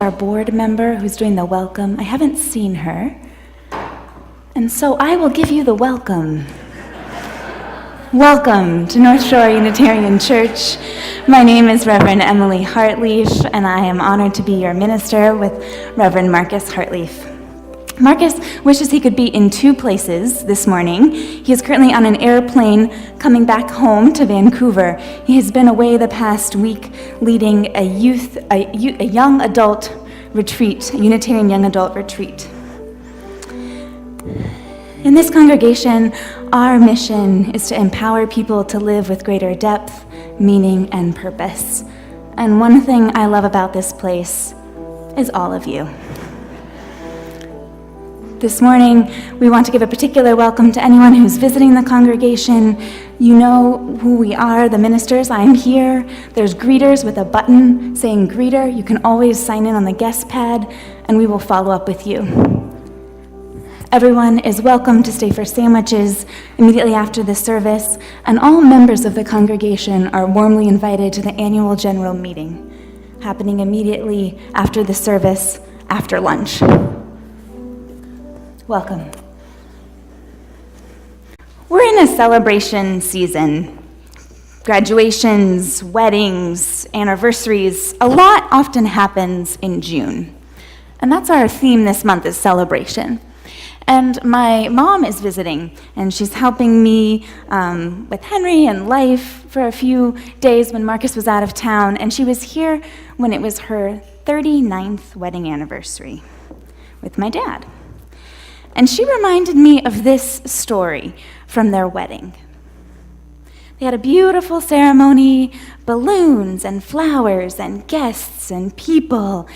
Our board member who's doing the welcome. I haven't seen her. And so I will give you the welcome. Welcome to North Shore Unitarian Church. My name is Reverend Emily Hartlief, and I am honored to be your minister with Reverend Marcus Hartlief. Marcus wishes he could be in two places this morning. He is currently on an airplane coming back home to Vancouver. He has been away the past week leading a young adult retreat, a Unitarian young adult retreat. In this congregation, our mission is to empower people to live with greater depth, meaning, and purpose. And one thing I love about this place is all of you. This morning, we want to give a particular welcome to anyone who's visiting the congregation. You know who we are, the ministers. I am here. There's greeters with a button saying greeter. You can always sign in on the guest pad, and we will follow up with you. Everyone is welcome to stay for sandwiches immediately after the service, and all members of the congregation are warmly invited to the annual general meeting, happening immediately after the service, after lunch. Welcome. We're in a celebration season. Graduations, weddings, anniversaries, a lot often happens in June. And that's our theme this month, is celebration. And my mom is visiting, and she's helping me with Henry and life for a few days when Marcus was out of town, and she was here when it was her 39th wedding anniversary with my dad. And she reminded me of this story from their wedding. They had a beautiful ceremony, balloons and flowers and guests and people,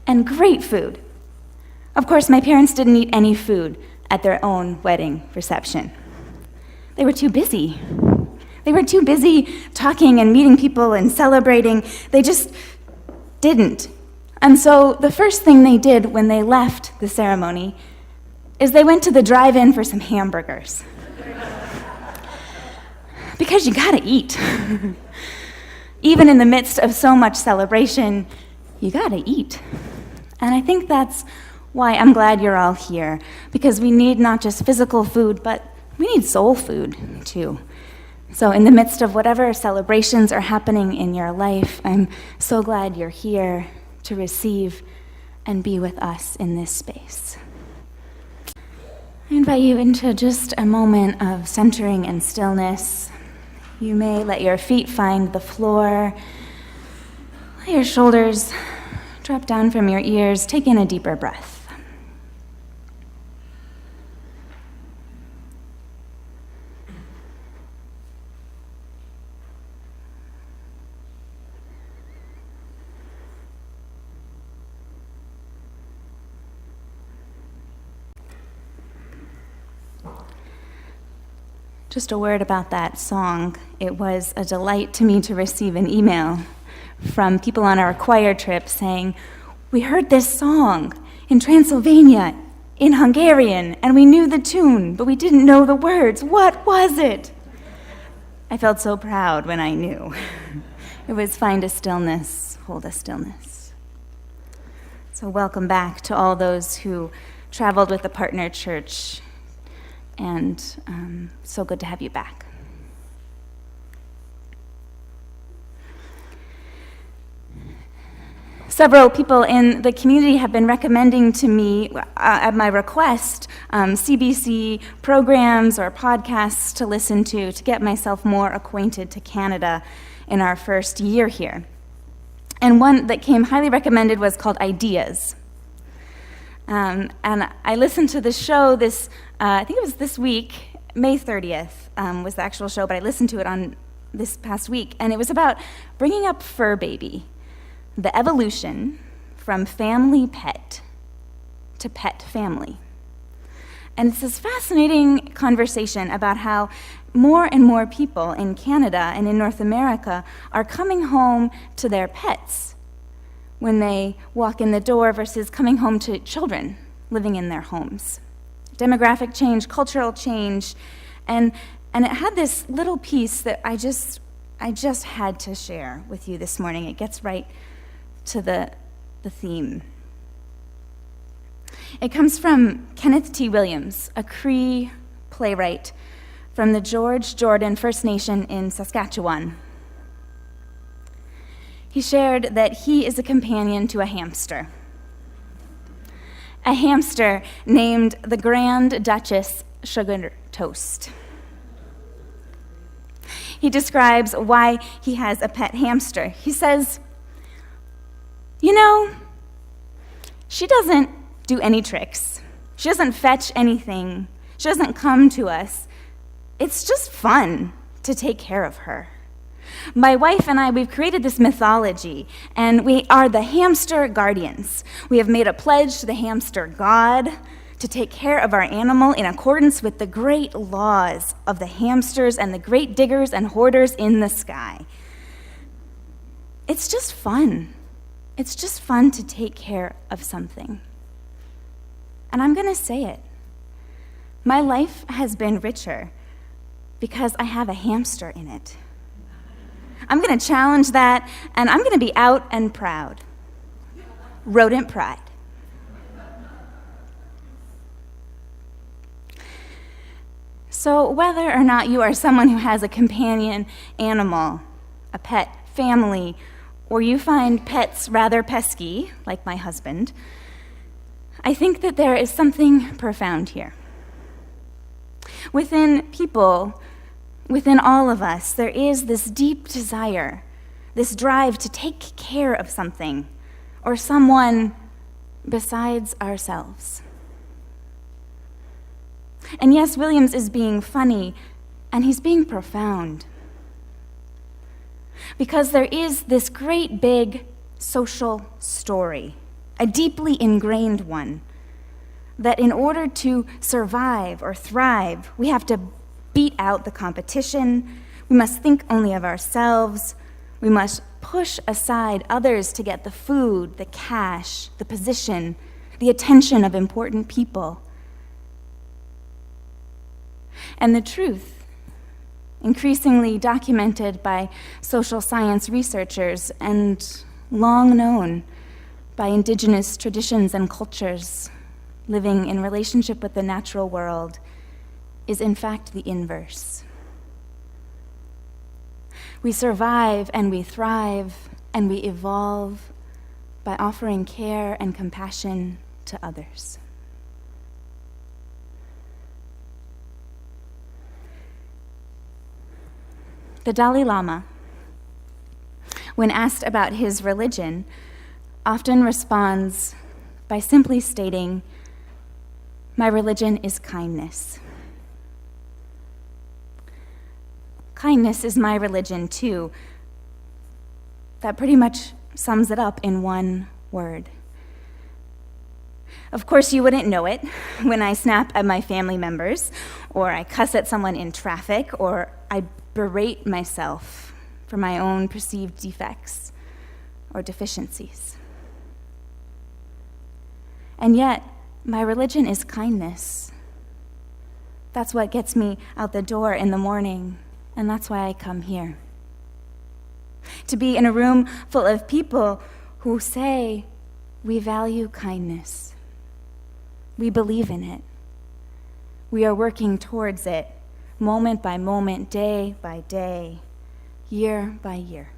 and great food. Of course, my parents didn't eat any food at their own wedding reception. They were too busy. They were too busy talking and meeting people and celebrating. They just didn't. And so the first thing they did when they left the ceremony is they went to the drive-in for some hamburgers. Because you gotta eat. Even in the midst of so much celebration, you gotta eat. And I think that's why I'm glad you're all here, because we need not just physical food, but we need soul food too. So in the midst of whatever celebrations are happening in your life, I'm so glad you're here to receive and be with us in this space. I invite you into just a moment of centering and stillness. You may let your feet find the floor, let your shoulders drop down from your ears, take in a deeper breath. Just a word about that song. It was a delight to me to receive an email from people on our choir trip saying, "We heard this song in Transylvania, in Hungarian, and we knew the tune, but we didn't know the words. What was it?" I felt so proud when I knew. It was "Find a Stillness, Hold a Stillness." So welcome back to all those who traveled with the partner church, and so good to have you back. Several people in the community have been recommending to me, at my request, CBC programs or podcasts to listen to get myself more acquainted to Canada in our first year here. And one that came highly recommended was called Ideas. And I listened to the show I think it was this week, May 30th was the actual show, but I listened to it on this past week, and it was about bringing up fur baby, the evolution from family pet to pet family. And it's this fascinating conversation about how more and more people in Canada and in North America are coming home to their pets when they walk in the door versus coming home to children living in their homes. Demographic change, cultural change, and it had this little piece that I just had to share with you this morning. It gets right to the the theme. It comes from Kenneth T. Williams, a Cree playwright from the George Jordan First Nation in Saskatchewan. He shared that he is a companion to a hamster named the Grand Duchess Sugar Toast. He describes why he has a pet hamster. He says, she doesn't do any tricks. She doesn't fetch anything. She doesn't come to us. It's just fun to take care of her. My wife and I, we've created this mythology, and we are the hamster guardians. We have made a pledge to the hamster god to take care of our animal in accordance with the great laws of the hamsters and the great diggers and hoarders in the sky. It's just fun. It's just fun to take care of something. And I'm going to say it. My life has been richer because I have a hamster in it. I'm going to challenge that, and I'm going to be out and proud. Rodent pride. So whether or not you are someone who has a companion animal, a pet family, or you find pets rather pesky, like my husband, I think that there is something profound here. Within people, within all of us, there is this deep desire, this drive to take care of something or someone besides ourselves. And yes, Williams is being funny, and he's being profound. Because there is this great big social story, a deeply ingrained one, that in order to survive or thrive, we have to beat out the competition, we must think only of ourselves, we must push aside others to get the food, the cash, the position, the attention of important people. And the truth, increasingly documented by social science researchers and long known by indigenous traditions and cultures living in relationship with the natural world, is in fact the inverse. We survive and we thrive and we evolve by offering care and compassion to others. The Dalai Lama, when asked about his religion, often responds by simply stating, "My religion is kindness." Kindness is my religion too. That pretty much sums it up in one word. Of course, you wouldn't know it when I snap at my family members, or I cuss at someone in traffic, or I berate myself for my own perceived defects or deficiencies. And yet, my religion is kindness. That's what gets me out the door in the morning, and that's why I come here. To be in a room full of people who say, we value kindness. We believe in it. We are working towards it, moment by moment, day by day, year by year.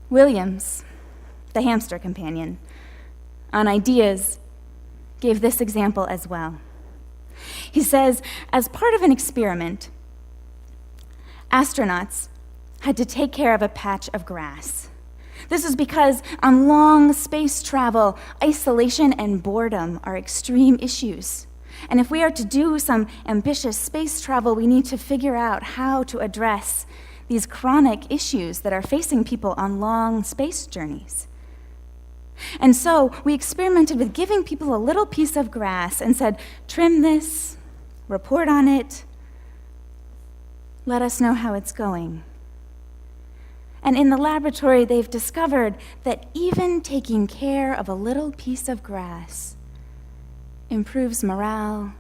Williams, the hamster companion, on Ideas, gave this example as well. He says, as part of an experiment, astronauts had to take care of a patch of grass. This is because on long space travel, isolation and boredom are extreme issues. And if we are to do some ambitious space travel, we need to figure out how to address these chronic issues that are facing people on long space journeys. And so we experimented with giving people a little piece of grass and said, trim this, report on it, let us know how it's going. And in the laboratory, they've discovered that even taking care of a little piece of grass improves morale,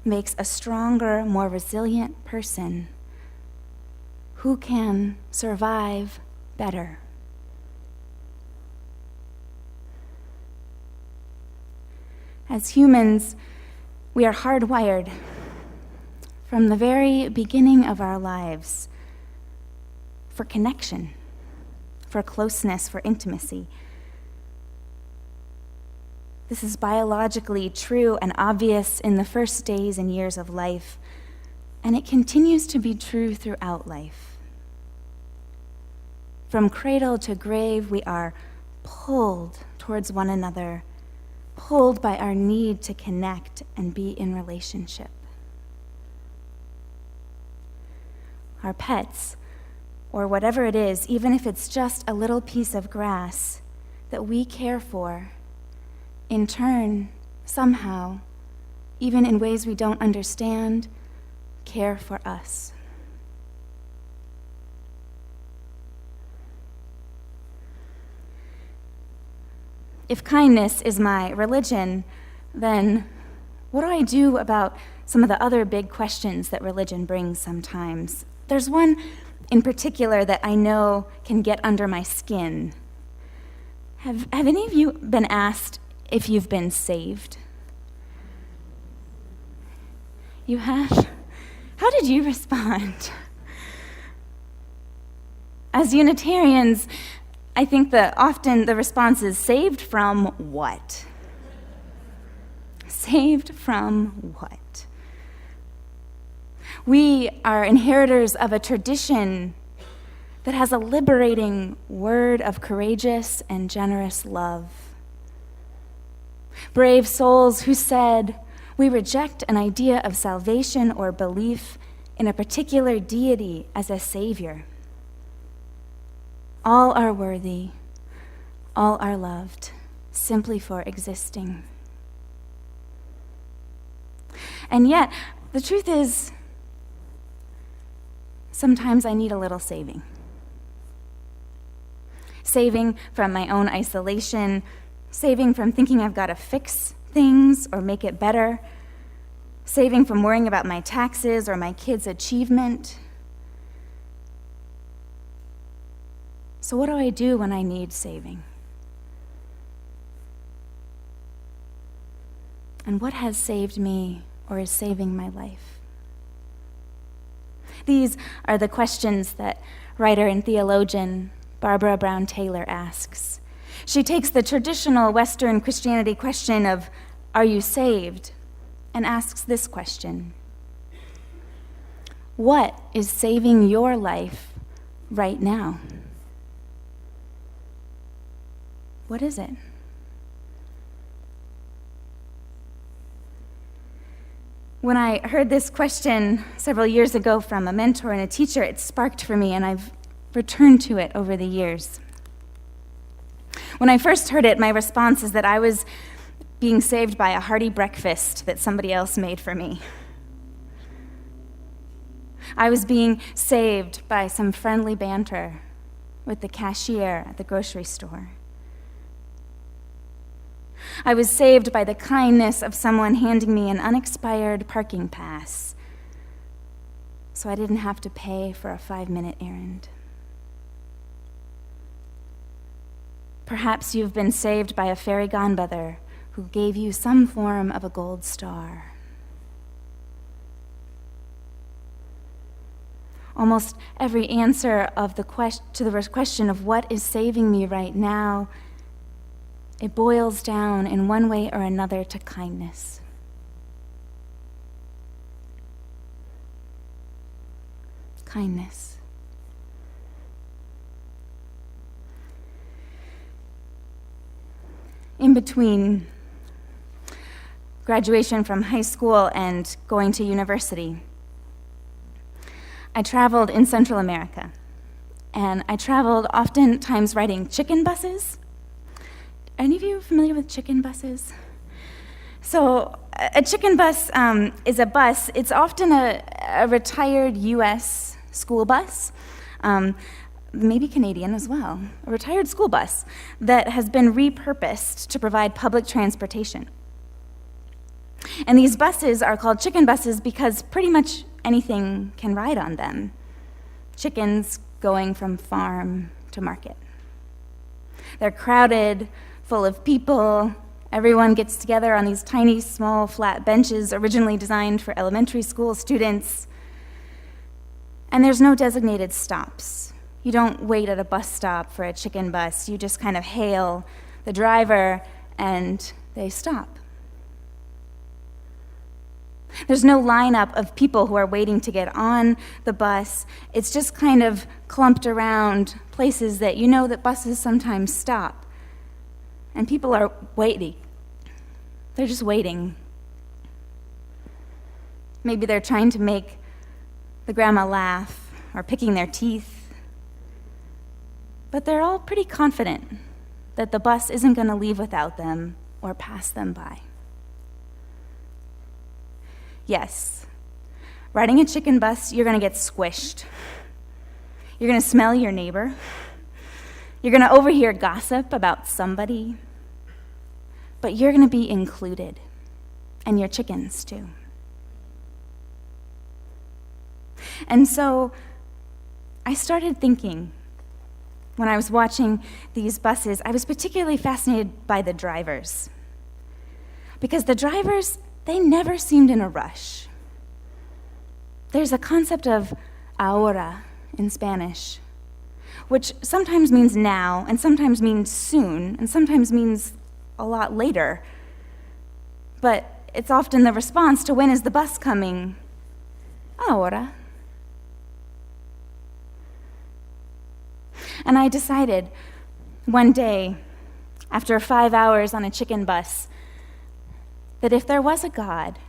makes a stronger, more resilient person who can survive better. As humans, we are hardwired from the very beginning of our lives for connection, for closeness, for intimacy. This is biologically true and obvious in the first days and years of life, and it continues to be true throughout life. From cradle to grave, we are pulled towards one another, pulled by our need to connect and be in relationship. Our pets, or whatever it is, even if it's just a little piece of grass that we care for, in turn, somehow, even in ways we don't understand, care for us. If kindness is my religion, then what do I do about some of the other big questions that religion brings sometimes? There's one in particular that I know can get under my skin. Have any of you been asked if you've been saved? You have? How did you respond? As Unitarians, I think that often the response is, saved from what? Saved from what? We are inheritors of a tradition that has a liberating word of courageous and generous love. Brave souls who said, we reject an idea of salvation or belief in a particular deity as a savior. All are worthy, all are loved, simply for existing. And yet, the truth is, sometimes I need a little saving. Saving from my own isolation, saving from thinking I've got to fix things or make it better, saving from worrying about my taxes or my kids' achievement. So what do I do when I need saving? And what has saved me or is saving my life? These are the questions that writer and theologian Barbara Brown Taylor asks. She takes the traditional Western Christianity question of, are you saved? And asks this question. What is saving your life right now? What is it? When I heard this question several years ago from a mentor and a teacher, it sparked for me, and I've returned to it over the years. When I first heard it, my response is that I was being saved by a hearty breakfast that somebody else made for me. I was being saved by some friendly banter with the cashier at the grocery store. I was saved by the kindness of someone handing me an unexpired parking pass so I didn't have to pay for a 5-minute errand. Perhaps you've been saved by a fairy godmother who gave you some form of a gold star. Almost every answer of to the question of what is saving me right now, it boils down in one way or another to kindness. Kindness. In between graduation from high school and going to university, I traveled in Central America, and I traveled oftentimes riding chicken buses. Any of you familiar with chicken buses? So a chicken bus is a bus. It's often a retired U.S. school bus, maybe Canadian as well, a retired school bus that has been repurposed to provide public transportation. And these buses are called chicken buses because pretty much anything can ride on them. chickens going from farm to market. They're crowded, full of people. Everyone gets together on these tiny, small, flat benches originally designed for elementary school students. And there's no designated stops. You don't wait at a bus stop for a chicken bus. You just kind of hail the driver and they stop. There's no lineup of people who are waiting to get on the bus. It's just kind of clumped around places that you know that buses sometimes stop. And people are waiting. They're just waiting. Maybe they're trying to make the grandma laugh or picking their teeth. But they're all pretty confident that the bus isn't going to leave without them or pass them by. Yes, riding a chicken bus, you're going to get squished. You're going to smell your neighbor. You're going to overhear gossip about somebody. But you're going to be included, and your chickens too. And so I started thinking, when I was watching these buses, I was particularly fascinated by the drivers. Because the drivers, they never seemed in a rush. There's a concept of ahora in Spanish, which sometimes means now, and sometimes means soon, and sometimes means a lot later. But it's often the response to when is the bus coming? Ahora. And I decided one day, after 5 hours on a chicken bus, that if there was a God,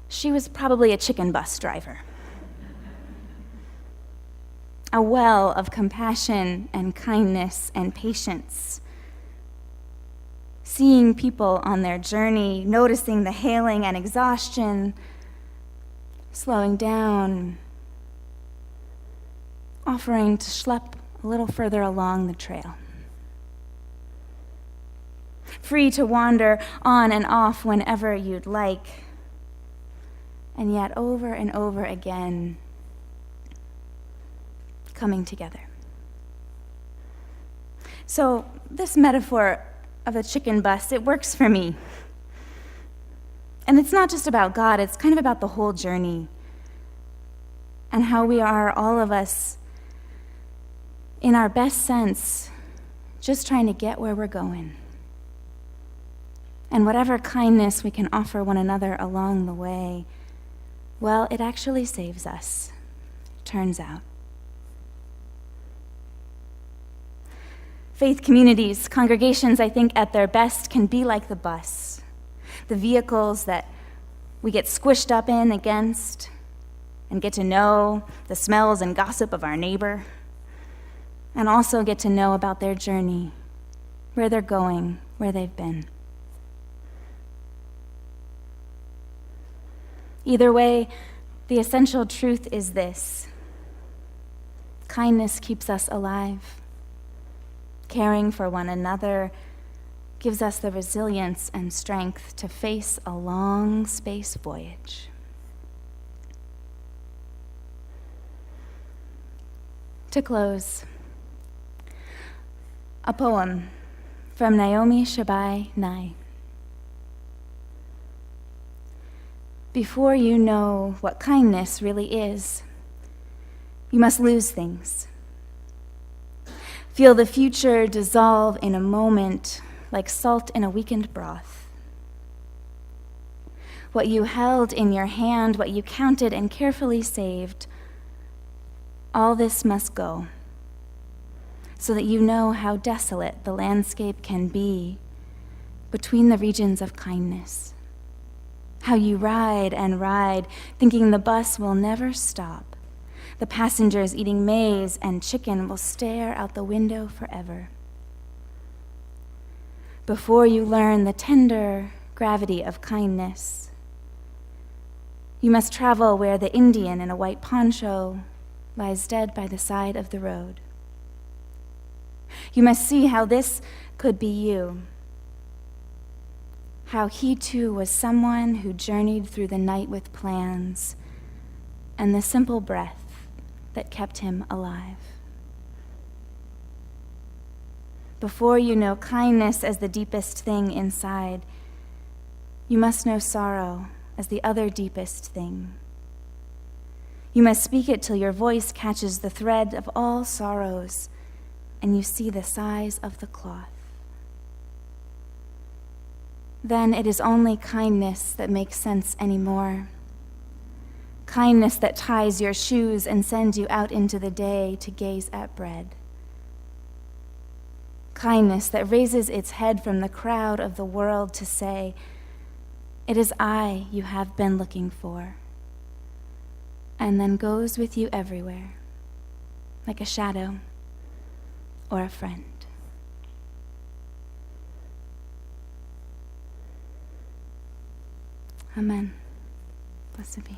she was probably a chicken bus driver. A well of compassion and kindness and patience. Seeing people on their journey, noticing the hailing and exhaustion, slowing down, offering to schlep a little further along the trail. Free to wander on and off whenever you'd like, and yet over and over again, coming together. So this metaphor of a chicken bus, it works for me. And it's not just about God, it's kind of about the whole journey and how we are, all of us, in our best sense, just trying to get where we're going. And whatever kindness we can offer one another along the way, well, it actually saves us, turns out. Faith communities, congregations, I think, at their best can be like the bus, the vehicles that we get squished up in against and get to know the smells and gossip of our neighbor, and also get to know about their journey, where they're going, where they've been. Either way, the essential truth is this: kindness keeps us alive. Caring for one another gives us the resilience and strength to face a long space voyage. To close, a poem from Naomi Shabai Nye. Before you know what kindness really is, you must lose things. Feel the future dissolve in a moment like salt in a weakened broth. What you held in your hand, what you counted and carefully saved, all this must go, so that you know how desolate the landscape can be between the regions of kindness. How you ride and ride, thinking the bus will never stop. The passengers eating maize and chicken will stare out the window forever. Before you learn the tender gravity of kindness, you must travel where the Indian in a white poncho lies dead by the side of the road. You must see how this could be you. How he too was someone who journeyed through the night with plans and the simple breath that kept him alive. Before you know kindness as the deepest thing inside, you must know sorrow as the other deepest thing. You must speak it till your voice catches the thread of all sorrows and you see the size of the cloth. Then it is only kindness that makes sense anymore. Kindness that ties your shoes and sends you out into the day to gaze at bread. Kindness that raises its head from the crowd of the world to say, "It is I you have been looking for," and then goes with you everywhere, like a shadow or a friend. Amen. Blessed be.